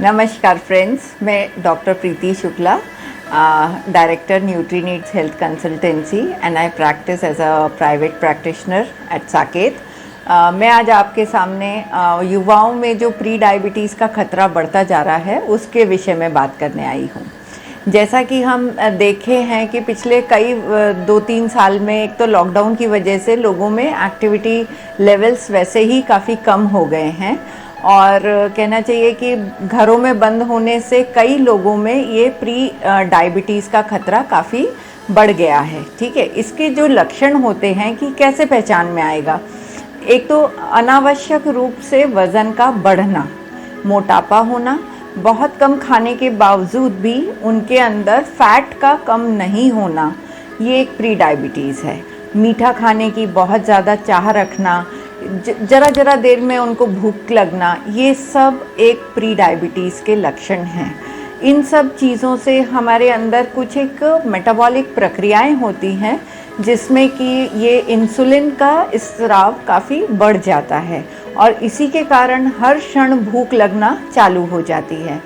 नमस्कार फ्रेंड्स, मैं doctor Preeti Shukla, director Nutrineeds health consultancy and I practice as a private practitioner at Saket. मैं आज आपके सामने युवाओं में जो प्री डायबिटीज़ का खतरा बढ़ता जा रहा है उसके विषय में बात करने आई हूँ। जैसा कि हम देखे हैं कि पिछले कई 2-3 साल में एक तो लॉकडाउन की वजह से लोगों में एक्टिविटी लेवल्स वैसे ही काफ़ी कम हो गए हैं और कहना चाहिए कि घरों में बंद होने से कई लोगों में ये प्री डायबिटीज़ का खतरा काफ़ी बढ़ गया है। ठीक है, इसके जो लक्षण होते हैं कि कैसे पहचान में आएगा, एक तो अनावश्यक रूप से वज़न का बढ़ना, मोटापा होना, बहुत कम खाने के बावजूद भी उनके अंदर फैट का कम नहीं होना, ये एक प्री डायबिटीज़ है। मीठा खाने की बहुत ज़्यादा चाह रखना, जरा देर में उनको भूख लगना, ये सब एक प्री डायबिटीज़ के लक्षण हैं। इन सब चीज़ों से हमारे अंदर कुछ एक मेटाबॉलिक प्रक्रियाएं होती हैं जिसमें कि ये इंसुलिन का स्राव काफ़ी बढ़ जाता है और इसी के कारण हर क्षण भूख लगना चालू हो जाती है।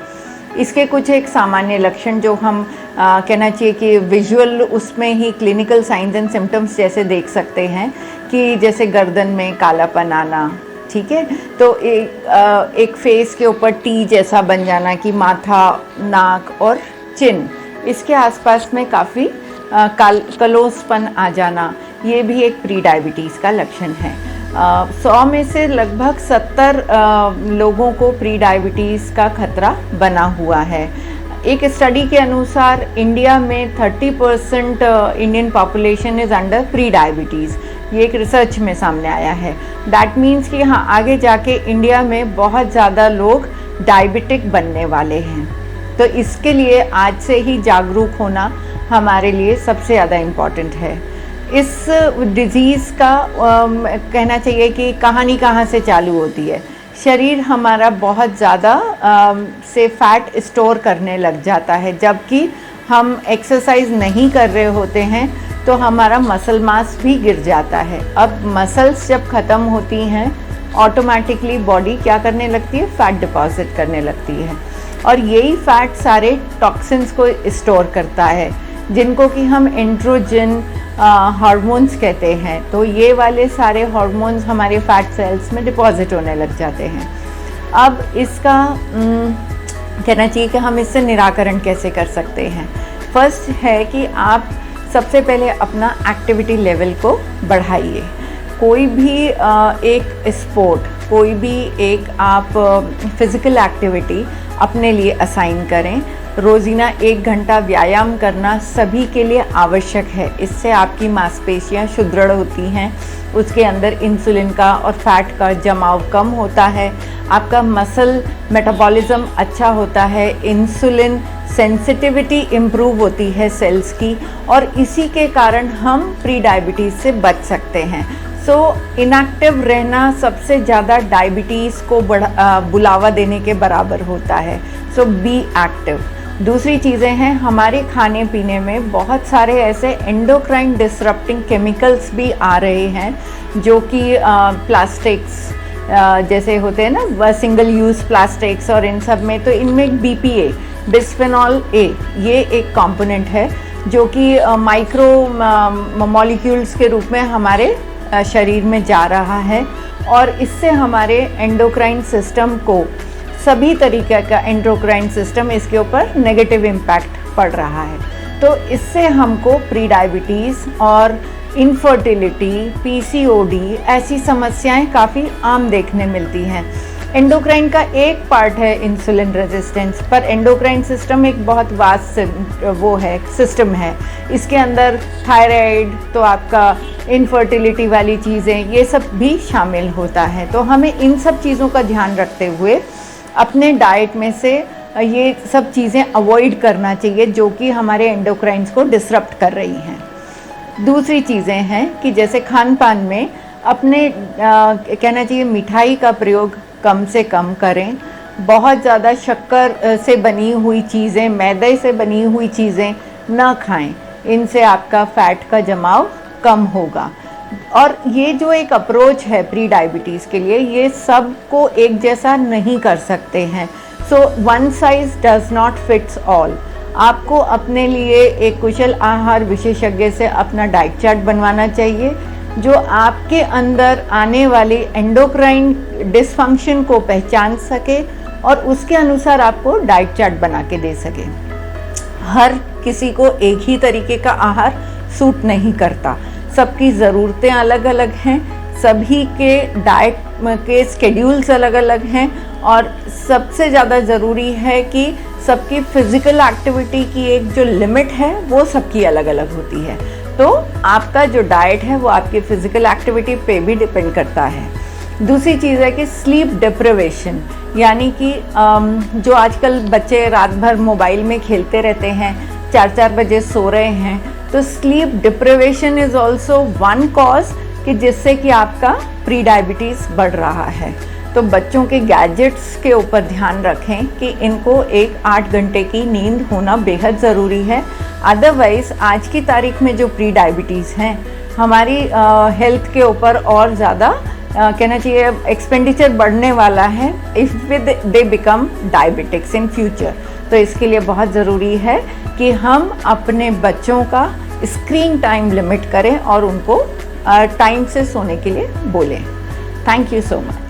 इसके कुछ एक सामान्य लक्षण जो हम कहना चाहिए कि विजुअल उसमें ही क्लिनिकल साइंस एंड सिम्टम्स जैसे देख सकते हैं कि जैसे गर्दन में कालापन आना, ठीक है, तो एक फेस के ऊपर टी जैसा बन जाना कि माथा, नाक और चिन इसके आसपास में काफ़ी कलोसपन आ जाना, ये भी एक प्री डायबिटीज़ का लक्षण है। 100 में से लगभग 70 लोगों को प्री डायबिटीज़ का खतरा बना हुआ है। एक स्टडी के अनुसार इंडिया में 30% Indian population is under pre diabetes, ये एक रिसर्च में सामने आया है। दैट मीन्स कि हाँ, आगे जाके इंडिया में बहुत ज़्यादा लोग डायबिटिक बनने वाले हैं। तो इसके लिए आज से ही जागरूक होना हमारे लिए सबसे ज़्यादा इम्पॉर्टेंट है। इस डिज़ीज़ का कहना चाहिए कि कहानी कहाँ से चालू होती है। शरीर हमारा बहुत ज़्यादा से फैट स्टोर करने लग जाता है, जबकि हम एक्सरसाइज नहीं कर रहे होते हैं तो हमारा मसल मास भी गिर जाता है। अब मसल्स जब ख़त्म होती हैं ऑटोमेटिकली बॉडी क्या करने लगती है, फैट डिपॉजिट करने लगती है और यही फैट सारे टॉक्सिन्स को स्टोर करता है जिनको कि हम एंड्रोजन हार्मोन्स कहते हैं। तो ये वाले सारे हार्मोन्स हमारे फैट सेल्स में डिपॉजिट होने लग जाते हैं। अब इसका कहना चाहिए कि हम इससे निराकरण कैसे कर सकते हैं। फर्स्ट है कि आप सबसे पहले अपना एक्टिविटी लेवल को बढ़ाइए। कोई भी एक स्पोर्ट, कोई भी एक आप फिज़िकल एक्टिविटी अपने लिए असाइन करें। रोज़ाना 1 घंटा व्यायाम करना सभी के लिए आवश्यक है। इससे आपकी मांसपेशियां सुदृढ़ होती हैं, उसके अंदर इंसुलिन का और फैट का जमाव कम होता है, आपका मसल मेटाबॉलिज्म अच्छा होता है, इंसुलिन सेंसिटिविटी इम्प्रूव होती है सेल्स की और इसी के कारण हम प्री डायबिटीज़ से बच सकते हैं। इनएक्टिव रहना सबसे ज़्यादा डायबिटीज़ को बुलावा देने के बराबर होता है। Be active. दूसरी चीज़ें हैं, हमारे खाने पीने में बहुत सारे ऐसे एंडोक्राइन डिसरप्टिंग केमिकल्स भी आ रहे हैं जो कि प्लास्टिक्स जैसे होते हैं ना, सिंगल यूज़ प्लास्टिक्स और इन सब में, तो इनमें BPA, बिस्फेनॉल A, ये एक कंपोनेंट है जो कि माइक्रो मॉलिक्यूल्स के रूप में हमारे शरीर में जा रहा है और इससे हमारे एंडोक्राइन सिस्टम को, सभी तरीके का एंडोक्राइन सिस्टम, इसके ऊपर नेगेटिव इम्पैक्ट पड़ रहा है। तो इससे हमको प्री डायबिटीज़ और इनफर्टिलिटी, PCOD ऐसी समस्याएं काफ़ी आम देखने मिलती हैं। एंडोक्राइन का एक पार्ट है इंसुलिन रेजिस्टेंस, पर एंडोक्राइन सिस्टम एक बहुत वास्ट सिस्टम है। इसके अंदर थायराइड, तो आपका इनफर्टिलिटी वाली चीज़ें, ये सब भी शामिल होता है। तो हमें इन सब चीज़ों का ध्यान रखते हुए अपने डाइट में से ये सब चीज़ें अवॉइड करना चाहिए जो कि हमारे एंडोक्राइन्स को डिसरप्ट कर रही हैं। दूसरी चीज़ें हैं कि जैसे खान पान में अपने कहना चाहिए मिठाई का प्रयोग कम से कम करें। बहुत ज़्यादा शक्कर से बनी हुई चीज़ें, मैदे से बनी हुई चीज़ें ना खाएं, इनसे आपका फैट का जमाव कम होगा। और ये जो एक अप्रोच है प्री डायबिटीज़ के लिए, ये सबको एक जैसा नहीं कर सकते हैं। So one size does not fits all. आपको अपने लिए एक कुशल आहार विशेषज्ञ से अपना डाइट चार्ट बनवाना चाहिए, जो आपके अंदर आने वाली एंडोक्राइन डिसफंक्शन को पहचान सके और उसके अनुसार आपको डाइट चार्ट बना के दे सके। हर किसी को एक ही तरीके का आहार सूट नहीं करता, सबकी ज़रूरतें अलग अलग हैं, सभी के डाइट के स्केड्यूल्स अलग अलग हैं, और सबसे ज़्यादा ज़रूरी है कि सबकी फिज़िकल एक्टिविटी की एक जो लिमिट है वो सबकी अलग अलग होती है। तो आपका जो डाइट है वो आपकी फ़िज़िकल एक्टिविटी पे भी डिपेंड करता है। दूसरी चीज़ है कि स्लीप डिप्रिवेशन, यानी कि जो आजकल बच्चे रात भर मोबाइल में खेलते रहते हैं, 4-4 बजे सो रहे हैं, तो sleep deprivation is also one cause कि जिससे कि आपका प्री डायबिटीज़ बढ़ रहा है। तो बच्चों के गैजेट्स के ऊपर ध्यान रखें कि इनको एक 8 घंटे की नींद होना बेहद ज़रूरी है। अदरवाइज़ आज की तारीख में जो प्री डायबिटीज़ हैं, हमारी हेल्थ के ऊपर और ज़्यादा कहना चाहिए एक्सपेंडिचर बढ़ने वाला है if with they become diabetics in future. तो इसके लिए बहुत ज़रूरी है कि हम अपने बच्चों का स्क्रीन टाइम लिमिट करें और उनको टाइम से सोने के लिए बोलें। Thank you so much.